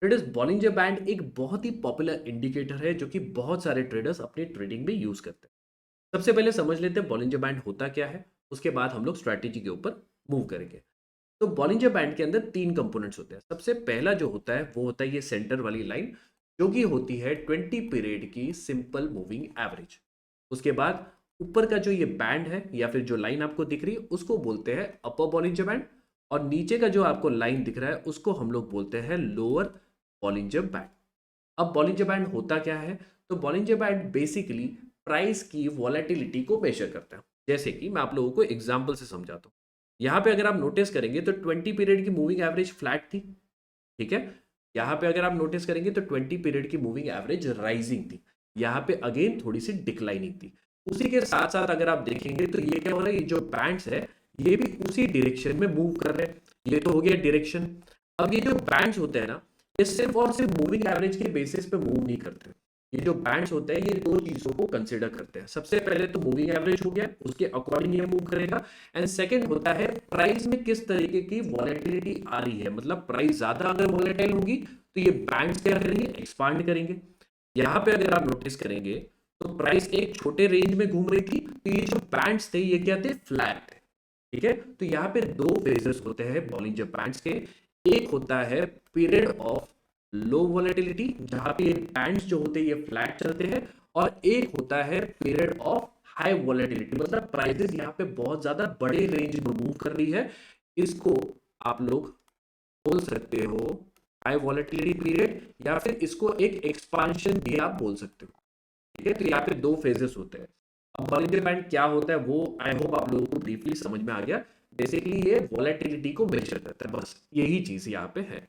Traders Bollinger band एक बहुत ही popular indicator है जो कि बहुत सारे ट्रेडर्स अपनी ट्रेडिंग में यूज करते हैं। सबसे पहले समझ लेते हैं बॉलिंजर बैंड होता क्या है। उसके बाद हम लोग स्ट्रैटेजी के ऊपर मूव करेंगे। तो बॉलिंजर बैंड के अंदर तीन कंपोनेंट्स होते हैं। सबसे पहला जो होता है वो होता है ये सेंटर वाली लाइन, जो कि होती है 20 पीरियड की सिंपल मूविंग एवरेज। उसके बाद ऊपर का जो ये बैंड है या फिर जो लाइन आपको दिख रही है उसको बोलते हैं अपर बॉलिंजर बैंड। और नीचे का जो आपको लाइन दिख रहा है उसको हम लोग बोलते हैं लोअर बॉलिंजर बैंड। अब बॉलिंजर बैंड होता क्या है? तो बॉलिंजर बैंड बेसिकली प्राइस की वॉलेटिलिटी को मेजर करता है। जैसे कि मैं आप लोगों को एग्जांपल से समझाता हूँ। यहाँ पे अगर आप नोटिस करेंगे तो 20 पीरियड की मूविंग एवरेज फ्लैट थी। ठीक है। यहाँ पे अगर आप नोटिस करेंगे तो 20 पीरियड की मूविंग एवरेज राइजिंग थी। यहाँ पे अगेन थोड़ी सी डिक्लाइनिंग थी। उसी के साथ साथ अगर आप देखेंगे तो ये क्या हो रहा है, ये जो बैंड्स है ये भी उसी डायरेक्शन में मूव कर रहे हैं। ये तो हो गया डायरेक्शन। अब ये जो बैंड्स होते हैं ना, ये सिर्फ और सिर्फ मूविंग एवरेज के बेसिस पे मूव नहीं करते। ये जो बैंड्स होते हैं ये दो चीजों को कंसिडर करते हैं। सबसे पहले तो मूविंग एवरेज हो गया, उसके अकॉर्डिंग ये मूव करेगा। एंड सेकंड होता है प्राइस में किस तरीके की वॉलेटिलिटी आ रही है। मतलब प्राइस ज्यादा अगर वॉलेटाइल होगी तो ये बैंड्स क्या करेंगे, एक्सपांड करेंगे। यहाँ पे अगर आप नोटिस करेंगे तो प्राइस एक छोटे रेंज में घूम रही थी, तो ये जो बैंड्स थे ये क्या थे, फ्लैट थे। ठीक है। तो यहाँ पे दो फेजेस होते हैं बॉलिंजर बैंड्स के। एक होता है पीरियड ऑफ लो वॉलेटिलिटी, जहां पे बैंड्स जो होते हैं ये फ्लैट चलते हैं। और एक होता है पीरियड ऑफ हाई वॉलेटिलिटी, मतलब प्राइसेस यहाँ पे बहुत ज्यादा बड़े रेंज में मूव कर रही है। इसको आप लोग बोल सकते हो हाई वॉलेटिलिटी पीरियड, या फिर इसको एक एक्सपांशन भी आप बोल सकते हो। ठीक है। तो यहाँ पे दो फेजेस होते हैं। अब बॉलिंजर बैंड क्या होता है वो आई होप आप लोगों को ब्रीफली समझ में आ गया। बेसिकली ये वॉलेटिलिटी को मेजर करता है, बस यही चीज यहाँ पे है।